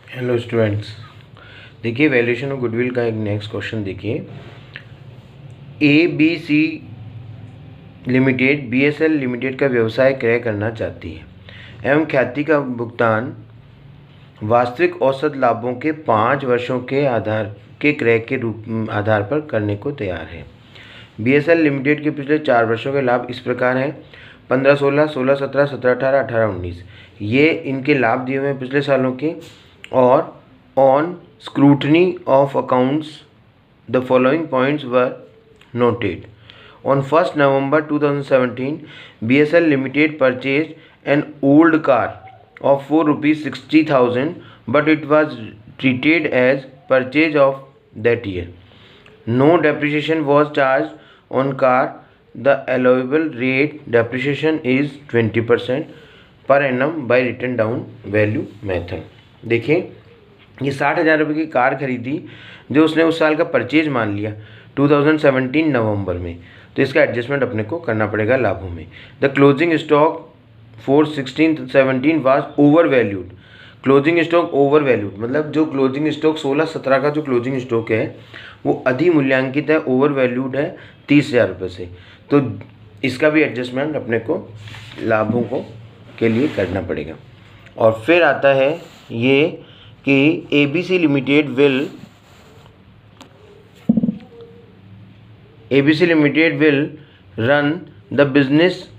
Hello students, देखिए valuation of goodwill का एक नेक्स्ट क्वेश्चन देखिए। A B C limited BSL limited का व्यवसाय क्रय करना चाहती है एवं ख्याति का भुगतान वास्तविक औसत लाभों के 5 वर्षों के आधार के क्रय के आधार पर करने को तैयार है। BSL लिमिटेड के पिछले 4 वर्षों के लाभ इस प्रकार हैं: 15-16, 16-17, 17-18, 18-19। ये इनके लाभ दिए हुए हैं पिछले सालों के। और on scrutiny of accounts the following points were noted. On 1st November 2017, BSL Limited purchased an old car of ₹60,000, but it was treated as purchase of that year. No depreciation was charged on car. The allowable rate depreciation is 20% per annum by written down value method. देखिए, ये 60,000 रुपये की car खरीदी जो उसने उस साल का परचेज मान लिया 2017 नवंबर में, तो इसका एडजस्टमेंट अपने को करना पड़ेगा लाभों में। The closing stock for 16-17 was over valued. Closing stock over valued मतलब जो क्लोजिंग स्टॉक 16-17 का जो क्लोजिंग स्टॉक है वो अधिमूल्यांकित है, ओवर वैल्यूड है 30,000 रुपये से। तो इसका भी एडजस्टमेंट अपने को लाभों को के लिए करना पड़ेगा। और फिर आता है ये कि ABC limited will run the business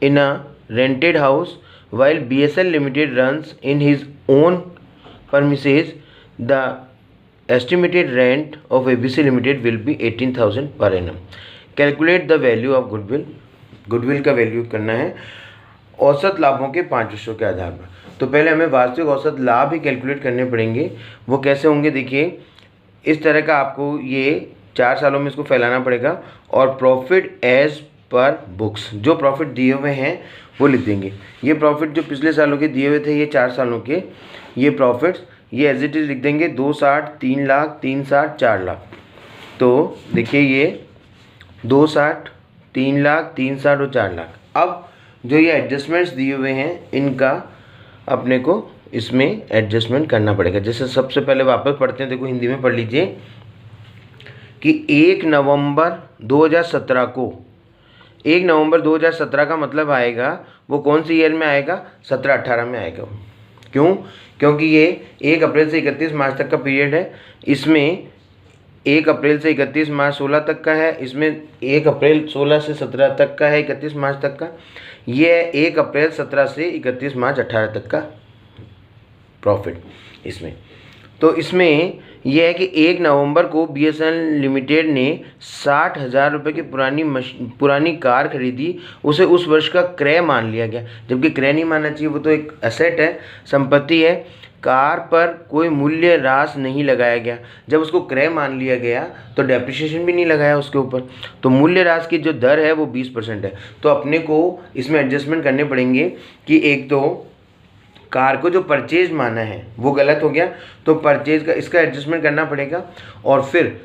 in a rented house while BSL Limited runs in his own premises. The estimated rent of ABC Limited will be 18,000 per annum. Calculate the value of goodwill. Goodwill का value करना है औसत लाभों के 5 वर्षों के आधार पर। तो पहले हमें वास्तविक औसत लाभ ही कैलकुलेट करने पड़ेंगे। वो कैसे होंगे देखिए, इस तरह का आपको ये 4 सालों में इसको फैलाना पड़ेगा। और प्रॉफिट एज पर बुक्स, जो प्रॉफिट दिए हुए हैं वो लिख देंगे। ये प्रॉफिट जो पिछले सालों के दिए हुए थे, ये 4 सालों के ये प्रॉफिट्स ये एज इट इज लिख देंगे। 260, 3 लाख, 360, 4 लाख। तो देखिए ये 260, 3 लाख, 360 और 4 लाख। अब जो ये एडजस्टमेंट्स दिए हुए हैं इनका अपने को इसमें एडजस्टमेंट करना पड़ेगा। जैसे सबसे पहले वापस पढ़ते हैं, देखो हिंदी में पढ़ लीजिए कि 1 नवंबर 2017 को, 1 नवंबर 2017 का मतलब आएगा वो कौन सी ईयर में आएगा, 17-18 में आएगा। क्यों? क्योंकि ये 1 अप्रैल से 31 मार्च तक का पीरियड है। इसमें 1 अप्रैल से 31 मार्च 16 तक का है, इसमें 1 अप्रैल 16 से 17 तक का है, 31 मार्च तक का। ये 1 अप्रैल 17 से 31 मार्च 18 तक का प्रॉफिट इसमें। तो इसमें यह है कि 1 नवंबर को BSL लिमिटेड ने 60,000 रुपये की पुरानी कार खरीदी, उसे उस वर्ष का क्रय मान लिया गया। जबकि क्रय नहीं मानना चाहिए, वो तो एक एसेट है, संपत्ति है। कार पर कोई मूल्य ह्रास नहीं लगाया गया। जब उसको क्रय मान लिया गया तो डेप्रिसिएशन भी नहीं लगाया उसके ऊपर। तो मूल्य ह्रास की जो दर है वो 20% है। तो अपने को इसमें एडजस्टमेंट करने पड़ेंगे कि एक तो कार को जो परचेज माना है वो गलत हो गया, तो परचेज का इसका एडजस्टमेंट करना पड़ेगा। और फिर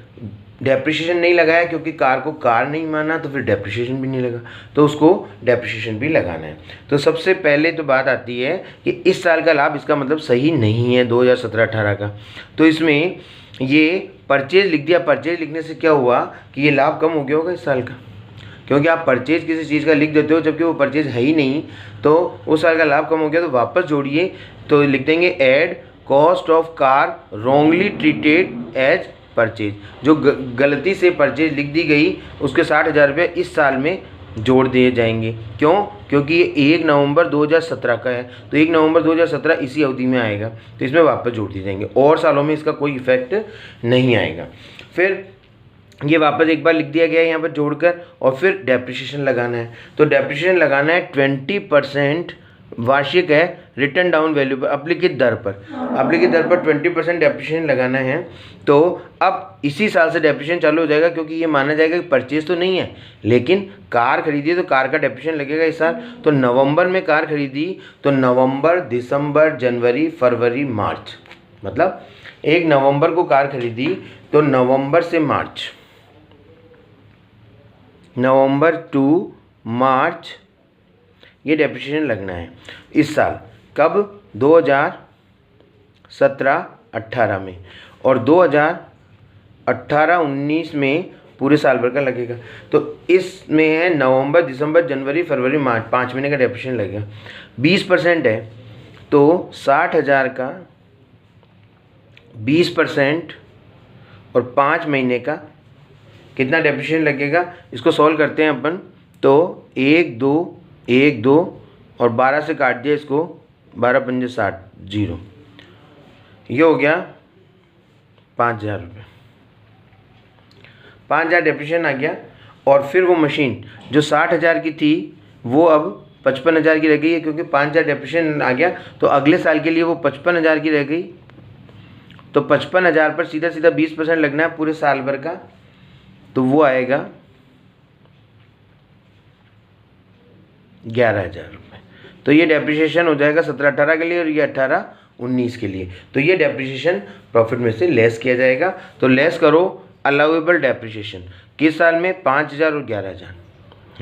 डेप्रिसिएशन नहीं लगाया क्योंकि कार को कार नहीं माना, तो फिर डेप्रिसिएशन भी नहीं लगा, तो उसको डेप्रिसिएशन भी लगाना है। तो सबसे पहले तो बात आती है कि इस साल का लाभ इसका मतलब सही नहीं है 2017-18 का। तो इसमें ये परचेज लिख दिया। परचेज लिखने से क्या हुआ कि ये लाभ कम हो गया होगा इस साल का, क्योंकि आप परचेज किसी चीज़ का लिख देते हो जबकि वो परचेज है ही नहीं, तो उस साल का लाभ कम हो गया। तो वापस जोड़िए, तो लिख देंगे add cost of car wrongly treated as purchase. जो गलती से परचेज लिख दी गई उसके 60,000 रुपये इस साल में जोड़ दिए जाएंगे। क्यों? क्योंकि ये 1 नवंबर 2017 का है, तो 1 नवंबर 2017 इसी अवधि में आएगा, तो इसमें वापस जोड़ दिए जाएंगे। और सालों में इसका कोई इफेक्ट नहीं आएगा। फिर ये वापस एक बार लिख दिया गया है यहाँ पर जोड़कर, और फिर डेप्रिसिएशन लगाना है। तो डेप्रिसिएशन लगाना है 20% वार्षिक है रिटर्न डाउन वैल्यू पर, अप्लिकित दर पर 20% डेप्रिसिएशन लगाना है। तो अब इसी साल से डेप्रिसिएशन चालू हो जाएगा, क्योंकि ये माना जाएगा कि परचेज तो नहीं है लेकिन कार खरीदी तो कार का डेप्रिसिएशन लगेगा इस साल। तो नवंबर में कार खरीदी तो नवंबर, दिसंबर, जनवरी, फरवरी, मार्च, मतलब 1 नवंबर को कार खरीदी तो नवंबर से मार्च, नवंबर टू मार्च ये डेप्रिसिएशन लगना है इस साल। कब? 17-18 में, और 2018-19 में पूरे साल भर का लगेगा। तो इसमें है नवंबर, दिसंबर, जनवरी, फरवरी, मार्च, 5 महीने का डेप्रिसिएशन लगेगा। 20% है तो 60,000 का 20% और 5 महीने का कितना डेप्रिसिएशन लगेगा, इसको सॉल्व करते हैं अपन। तो 1 2 1 2 और 12 से काट दिया इसको, 12 पंजे 60, 0, ये हो गया 5,000 रुपये। 5,000 डेप्रिसिएशन आ गया। और फिर वो मशीन जो 60,000 की थी वो अब 55,000 की रह गई है, क्योंकि 5,000 डेप्रिसिएशन आ गया तो अगले साल के लिए वो 55,000 की रह गई। तो 55,000 पर सीधा सीधा 20% लगना है पूरे साल भर का, तो वो आएगा 11,000 रुपये। तो ये डेप्रिसिएशन हो जाएगा 17-18 के लिए और ये 18-19 के लिए। तो ये डेप्रिसिएशन प्रॉफिट में से लेस किया जाएगा। तो लेस करो अलाउएबल डेप्रिसिएशन किस साल में, 5,000 और 11,000,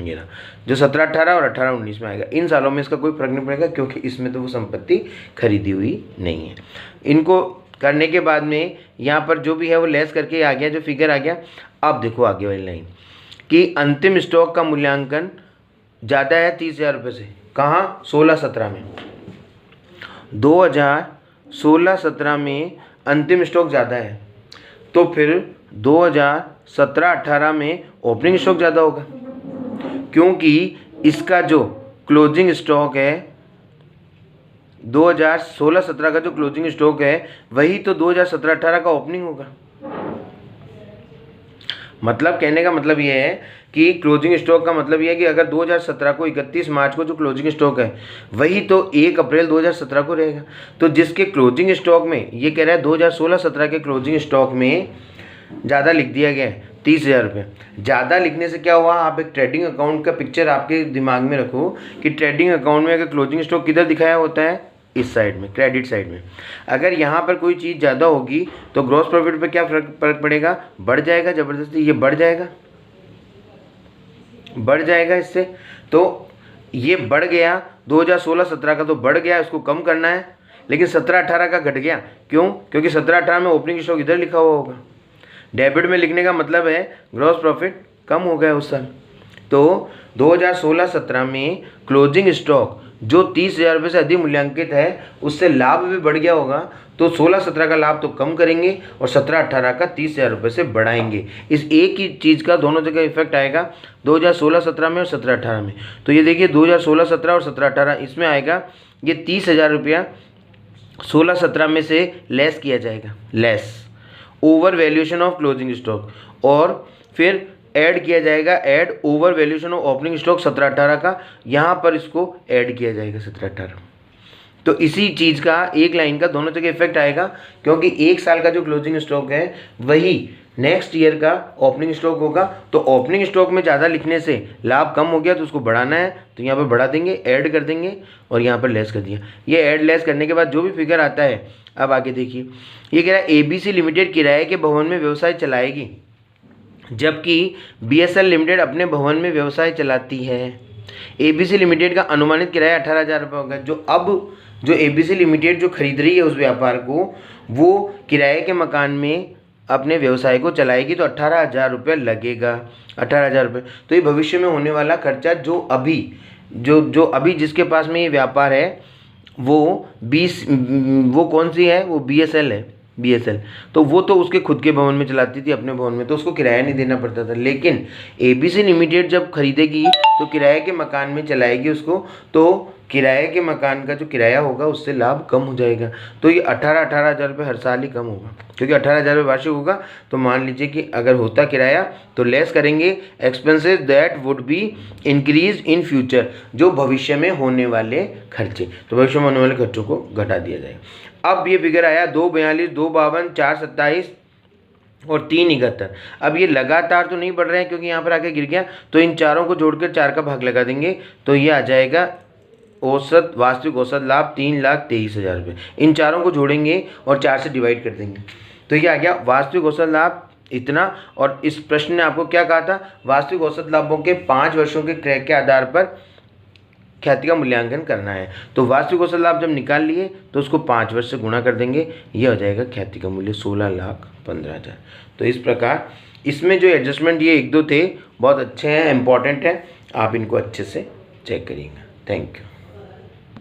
ये ना जो 17-18 और 18-19 में आएगा। इन सालों में इसका कोई फर्क नहीं पड़ेगा, क्योंकि इसमें तो वो संपत्ति खरीदी हुई नहीं है। इनको करने के बाद में यहाँ पर जो भी है वो लेस करके आ गया, जो फिगर आ गया। अब देखो आगे वाली लाइन कि अंतिम स्टॉक का मूल्यांकन ज़्यादा है 30,000 रुपये से। कहाँ, 16-17 में। 2016-17 में अंतिम स्टॉक ज़्यादा है, तो फिर 2017-18 में ओपनिंग स्टॉक ज़्यादा होगा, क्योंकि इसका जो क्लोजिंग स्टॉक है 2016-17 का जो क्लोजिंग स्टॉक है वही तो 2017-18 का ओपनिंग होगा। मतलब कहने का मतलब ये है कि क्लोजिंग स्टॉक का मतलब ये है कि अगर 2017 को 31 मार्च को जो क्लोजिंग स्टॉक है वही तो 1 अप्रैल 2017 को रहेगा। तो जिसके क्लोजिंग स्टॉक में ये कह रहा है 2016-17 के क्लोजिंग स्टॉक में ज़्यादा लिख दिया गया है 30,000 रुपये। ज़्यादा लिखने से क्या हुआ, आप एक ट्रेडिंग अकाउंट का पिक्चर आपके दिमाग में रखो कि ट्रेडिंग अकाउंट में अगर क्लोजिंग स्टॉक किधर दिखाया होता है, इस साइड में, क्रेडिट साइड में। अगर यहाँ पर कोई चीज़ ज़्यादा होगी तो ग्रॉस प्रॉफिट पे क्या फर्क पड़ेगा, बढ़ जाएगा ज़बरदस्ती, ये बढ़ जाएगा इससे। तो ये बढ़ गया 2016-17 का, तो बढ़ गया, इसको कम करना है। लेकिन 17-18 का घट गया, क्यों, क्योंकि 17-18 में ओपनिंग स्टॉक इधर लिखा हुआ होगा। डेबिट में लिखने का मतलब है ग्रॉस प्रॉफिट कम हो गया उस साल। तो 2016-17 में क्लोजिंग स्टॉक जो 30,000 रुपये से अधिक मूल्यांकित है उससे लाभ भी बढ़ गया होगा, तो 16-17 का लाभ तो कम करेंगे और 17-18 का 30,000 रुपये से बढ़ाएंगे। इस एक ही चीज़ का दोनों जगह इफेक्ट आएगा 2016-17 में और 17-18 में। तो ये देखिए 2016-17 और 17-18 इसमें आएगा ये 30,000 रुपया 16-17 में से लेस किया जाएगा, less over valuation of closing stock, और फिर ऐड किया जाएगा, add over valuation of opening stock 17-18 का, यहाँ पर इसको ऐड किया जाएगा 17-18। तो इसी चीज़ का एक लाइन का दोनों जगह इफेक्ट आएगा, क्योंकि एक साल का जो क्लोजिंग स्टॉक है वही नेक्स्ट ईयर का ओपनिंग स्टॉक होगा। तो ओपनिंग स्टॉक में ज़्यादा लिखने से लाभ कम हो गया, तो उसको बढ़ाना है, तो यहाँ पर बढ़ा देंगे, ऐड कर देंगे, और यहाँ पर लेस कर दिया। ये ऐड लेस करने के बाद जो भी फिगर आता है, अब आगे देखिए, ये कह रहा है ABC लिमिटेड किराए के भवन में व्यवसाय चलाएगी, जबकि BSL लिमिटेड अपने भवन में व्यवसाय चलाती है। ABC लिमिटेड का अनुमानित किराया 18,000 रुपये होगा। जो ABC लिमिटेड जो खरीद रही है उस व्यापार को, वो किराए के मकान में अपने व्यवसाय को चलाएगी, तो 18,000 रुपये लगेगा, 18,000 रुपये। तो ये भविष्य में होने वाला खर्चा जो अभी जिसके पास में ये व्यापार है वो कौन सी है, वो BSL है, BSL। तो वो तो उसके खुद के भवन में चलाती थी, अपने भवन में, तो उसको किराया नहीं देना पड़ता था। लेकिन ABC लिमिटेड जब खरीदेगी तो किराए के मकान में चलाएगी उसको, तो किराए के मकान का जो किराया होगा उससे लाभ कम हो जाएगा। तो ये 18,000 रुपये हर साल ही कम होगा, क्योंकि 18,000 रुपये वार्षिक होगा। तो मान लीजिए कि अगर होता किराया तो लेस करेंगे expenses that would be increase in future, जो भविष्य में होने वाले खर्चे, तो भविष्य में होने वाले खर्चों को घटा दिया जाएगा। अब ये फिगर आया 242, 252, 427 और 371। अब ये लगातार तो नहीं बढ़ रहे हैं, क्योंकि यहाँ पर आके गिर गया, तो इन चारों को जोड़कर 4 का भाग लगा देंगे, तो ये आ जाएगा औसत वास्तविक औसत लाभ 3,23,000 रुपये। इन चारों को जोड़ेंगे और 4 से डिवाइड कर देंगे, तो ये आ गया वास्तविक औसत लाभ इतना। और इस प्रश्न ने आपको क्या कहा था, वास्तविक औसत लाभों के 5 वर्षों के क्रय के आधार पर ख्याति का मूल्यांकन करना है। तो वार्षिक कौशल लाभ जब निकाल लिए तो उसको 5 वर्ष से गुणा कर देंगे, ये हो जाएगा ख्याति का मूल्य 16,15,000। तो इस प्रकार इसमें जो एडजस्टमेंट ये 1-2 थे बहुत अच्छे हैं, इंपॉर्टेंट है, आप इनको अच्छे से चेक करिएगा। Thank you.